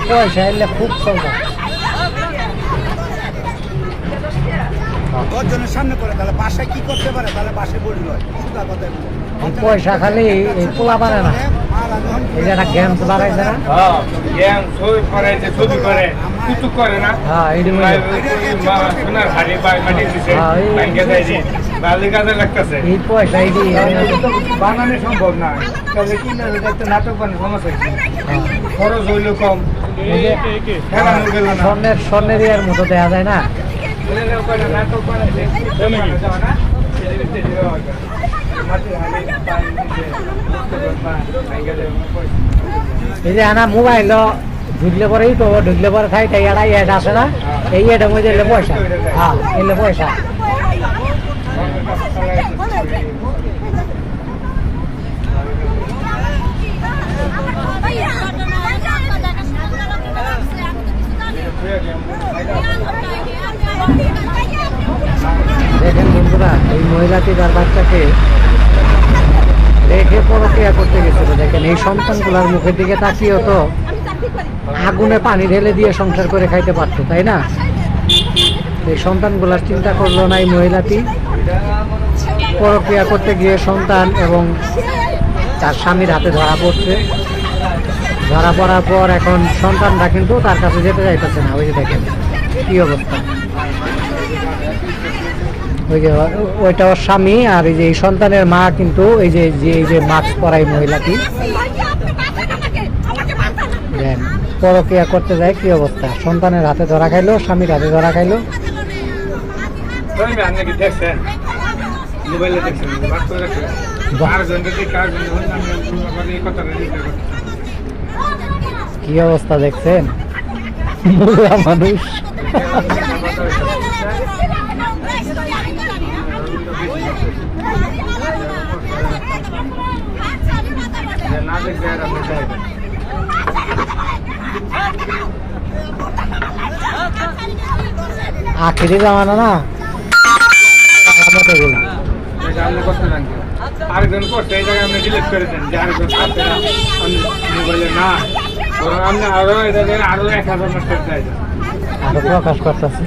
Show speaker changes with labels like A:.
A: পয়সা এলে খুব চলবে
B: সামনে করে তাহলে বাসায় কি করতে পারে তাহলে বাসে বলি
A: পয়সা খালি এই পোলা পারে না এই যে একটা গেমস বাড়াইছে না হ্যাঁ এই পয়সা এই
B: বানানো সম্ভব না নাটক বানানো সমস্যা খরচ হইল কম
A: স্বর্ণের ইয়ার মতো দেওয়া যায় না এই যে আনা মোবাইল ঢুকলে পরেই তো ঢুকলে পরে খাই তাই এড়াই এড আসে না এই এটার মধ্যে এলে পয়সা হ্যাঁ এলে পয়সা দেখেন বন্ধুরা এই মহিলাটি তার বাচ্চাকে রেখে পরক্রিয়া করতে গেছিল। দেখেন এই সন্তানগুলার মুখের দিকে তাকিয়েও তো আগুনে পানি ঢেলে দিয়ে সংসার করে খাইতে পারতো, তাই না? এই সন্তানগুলার চিন্তা করলো না এই মহিলাটি। পরক্রিয়া করতে গিয়ে সন্তান এবং তার স্বামীর হাতে ধরা পড়ছে। ধরা পড়ার পর এখন সন্তানরা কিন্তু তার কাছে যেতে চাইতেছে না। ওই যে দেখেন কি অবস্থা, ওই যে ওইটা ওর স্বামী আর এই যে এই সন্তানের মা কিন্তু এই যে মাস্ক পরা এই মহিলাটি পরক্রিয়া করতে যায়। কি অবস্থা, সন্তানের হাতে ধরা খাইলো, স্বামীর হাতে ধরা খাইলো। কি অবস্থা দেখছেন মানুষ। আখেরি জামানা না
B: আরেকজন করছে এই জায়গায় আপনি ডিলিট করে দেন যে আরেকজন আছে না মোবাইলে না আপনি আরো আরো 1000 নষ্ট করতে চাই
A: আরো প্রকাশ করতেছি।